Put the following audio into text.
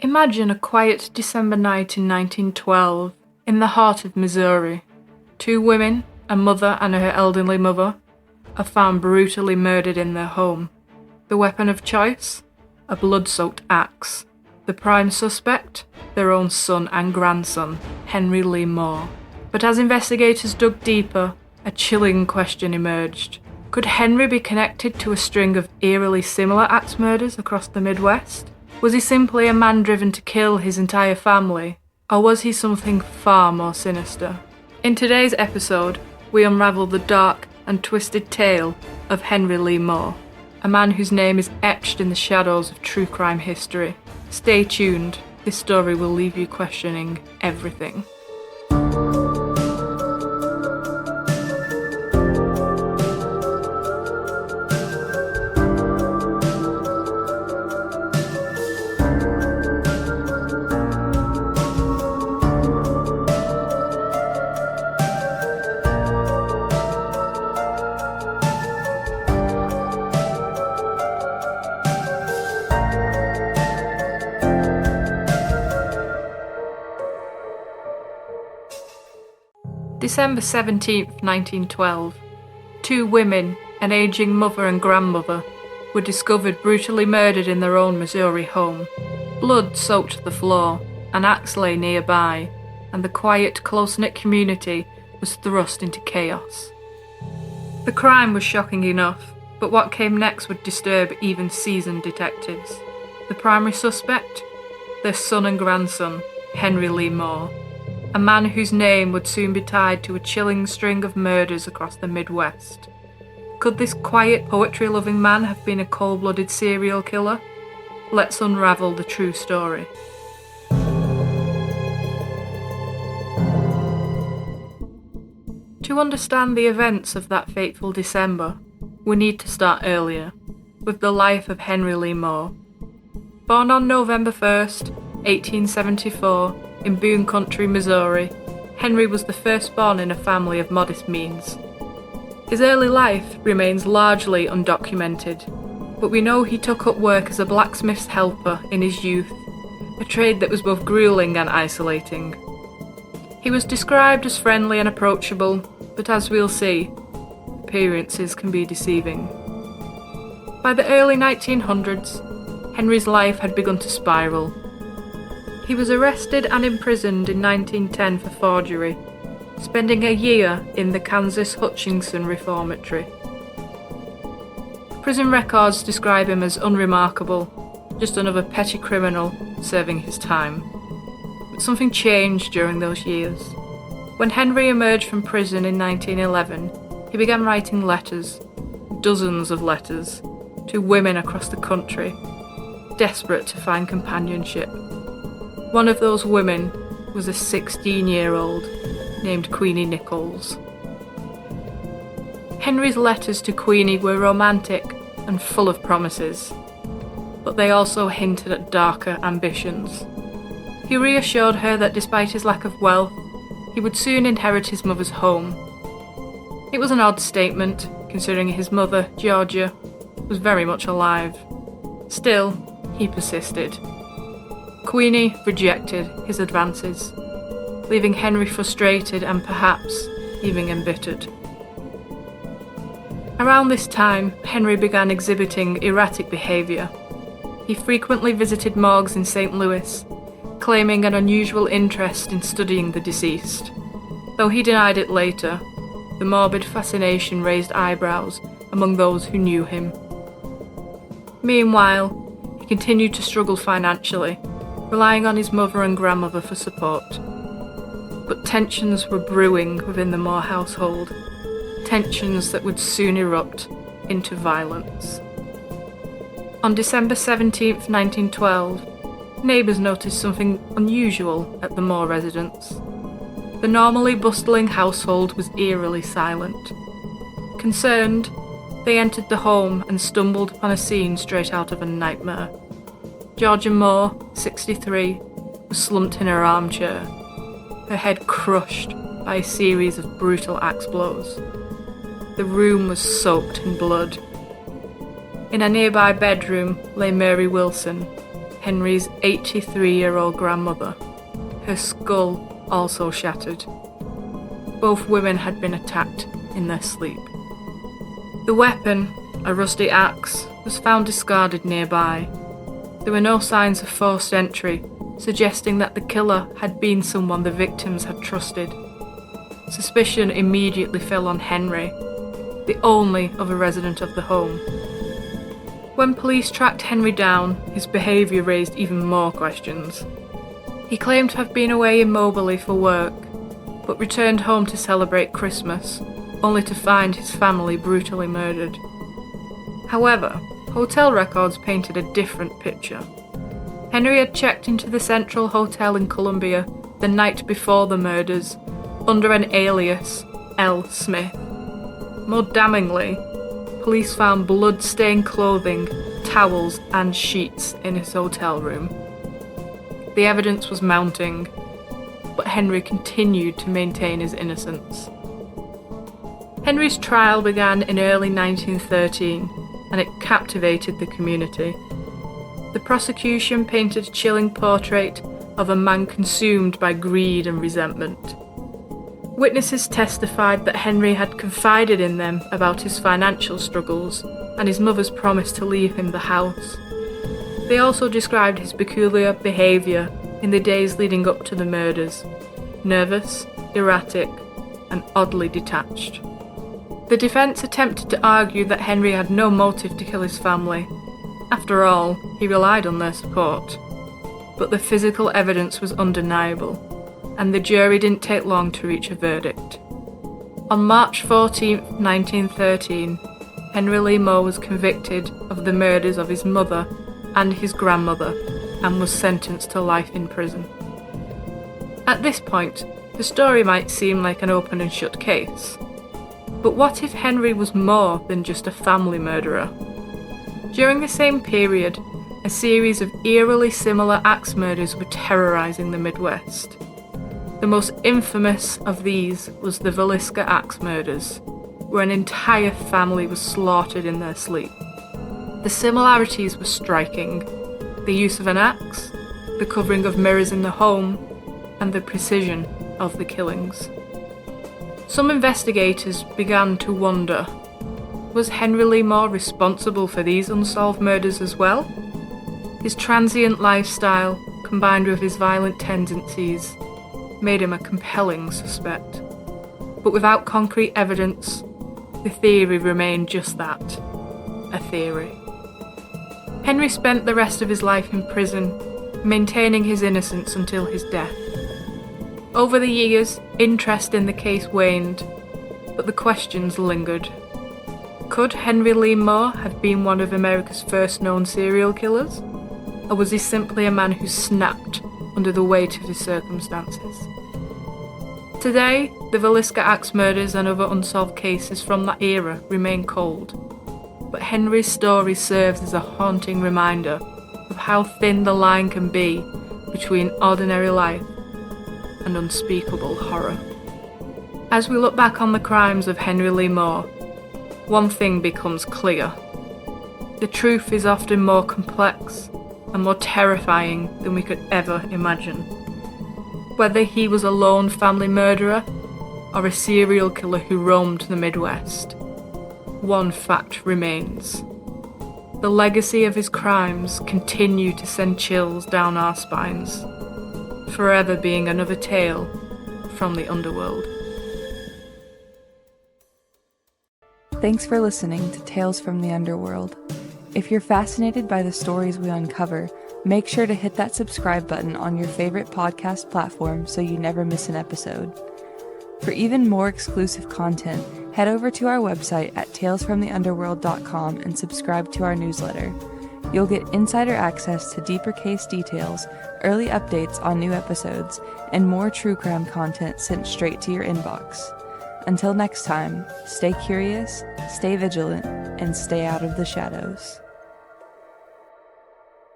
Imagine a quiet December night in 1912, in the heart of Missouri. Two women, a mother and her elderly mother, are found brutally murdered in their home. The weapon of choice? A blood-soaked axe. The prime suspect? Their own son and grandson, Henry Lee Moore. But as investigators dug deeper, a chilling question emerged. Could Henry be connected to a string of eerily similar axe murders across the Midwest? Was he simply a man driven to kill his entire family? Or was he something far more sinister? In today's episode, we unravel the dark and twisted tale of Henry Lee Moore, a man whose name is etched in the shadows of true crime history. Stay tuned, this story will leave you questioning everything. December 17th, 1912. Two women, an aging mother and grandmother, were discovered brutally murdered in their own Missouri home. Blood soaked the floor, an axe lay nearby, and the quiet, close-knit community was thrust into chaos. The crime was shocking enough, but what came next would disturb even seasoned detectives. The primary suspect? Their son and grandson, Henry Lee Moore. A man whose name would soon be tied to a chilling string of murders across the Midwest. Could this quiet, poetry-loving man have been a cold-blooded serial killer? Let's unravel the true story. To understand the events of that fateful December, we need to start earlier, with the life of Henry Lee Moore. Born on November 1st, 1874, in Boone Country, Missouri, Henry was the firstborn in a family of modest means. His early life remains largely undocumented, but we know he took up work as a blacksmith's helper in his youth, a trade that was both grueling and isolating. He was described as friendly and approachable, but as we'll see, appearances can be deceiving. By the early 1900s, Henry's life had begun to spiral. He was arrested and imprisoned in 1910 for forgery, spending a year in the Kansas Hutchinson Reformatory. Prison records describe him as unremarkable, just another petty criminal serving his time. But something changed during those years. When Henry emerged from prison in 1911, he began writing letters, dozens of letters, to women across the country, desperate to find companionship. One of those women was a 16-year-old named Queenie Nichols. Henry's letters to Queenie were romantic and full of promises, but they also hinted at darker ambitions. He reassured her that despite his lack of wealth, he would soon inherit his mother's home. It was an odd statement, considering his mother, Georgia, was very much alive. Still, he persisted. Queenie rejected his advances, leaving Henry frustrated and perhaps even embittered. Around this time, Henry began exhibiting erratic behaviour. He frequently visited morgues in St. Louis, claiming an unusual interest in studying the deceased. Though he denied it later, the morbid fascination raised eyebrows among those who knew him. Meanwhile, he continued to struggle financially, relying on his mother and grandmother for support. But tensions were brewing within the Moore household, tensions that would soon erupt into violence. On December 17th, 1912, neighbours noticed something unusual at the Moore residence. The normally bustling household was eerily silent. Concerned, they entered the home and stumbled upon a scene straight out of a nightmare. Georgia Moore, 63, was slumped in her armchair, her head crushed by a series of brutal axe blows. The room was soaked in blood. In a nearby bedroom lay Mary Wilson, Henry's 83-year-old grandmother, her skull also shattered. Both women had been attacked in their sleep. The weapon, a rusty axe, was found discarded nearby. There were no signs of forced entry, suggesting that the killer had been someone the victims had trusted. Suspicion immediately fell on Henry, the only other resident of the home. When police tracked Henry down, his behaviour raised even more questions. He claimed to have been away immobily for work, but returned home to celebrate Christmas, only to find his family brutally murdered. However, hotel records painted a different picture. Henry had checked into the Central Hotel in Columbia the night before the murders, under an alias, L. Smith. More damningly, police found blood-stained clothing, towels and sheets in his hotel room. The evidence was mounting, but Henry continued to maintain his innocence. Henry's trial began in early 1913, and it captivated the community. The prosecution painted a chilling portrait of a man consumed by greed and resentment. Witnesses testified that Henry had confided in them about his financial struggles and his mother's promise to leave him the house. They also described his peculiar behaviour in the days leading up to the murders: nervous, erratic, and oddly detached. The defence attempted to argue that Henry had no motive to kill his family. After all, he relied on their support. But the physical evidence was undeniable, and the jury didn't take long to reach a verdict. On March 14, 1913, Henry Lee Moore was convicted of the murders of his mother and his grandmother and was sentenced to life in prison. At this point, the story might seem like an open and shut case. But what if Henry was more than just a family murderer? During the same period, a series of eerily similar axe murders were terrorising the Midwest. The most infamous of these was the Villisca Axe Murders, where an entire family was slaughtered in their sleep. The similarities were striking: the use of an axe, the covering of mirrors in the home, and the precision of the killings. Some investigators began to wonder, was Henry Lee Moore responsible for these unsolved murders as well? His transient lifestyle, combined with his violent tendencies, made him a compelling suspect. But without concrete evidence, the theory remained just that, a theory. Henry spent the rest of his life in prison, maintaining his innocence until his death. Over the years, interest in the case waned, but the questions lingered. Could Henry Lee Moore have been one of America's first known serial killers? Or was he simply a man who snapped under the weight of his circumstances? Today, the Villisca Axe Murders and other unsolved cases from that era remain cold, but Henry's story serves as a haunting reminder of how thin the line can be between ordinary life and unspeakable horror. As we look back on the crimes of Henry Lee Moore, one thing becomes clear. The truth is often more complex and more terrifying than we could ever imagine. Whether he was a lone family murderer or a serial killer who roamed the Midwest, one fact remains. The legacy of his crimes continue to send chills down our spines, forever being another tale from the underworld. Thanks for listening to Tales from the Underworld. If you're fascinated by the stories we uncover, make sure to hit that subscribe button on your favorite podcast platform so you never miss an episode. For even more exclusive content, head over to our website at talesfromtheunderworld.com and subscribe to our newsletter. You'll get insider access to deeper case details, early updates on new episodes, and more true crime content sent straight to your inbox. Until next time, stay curious, stay vigilant, and stay out of the shadows.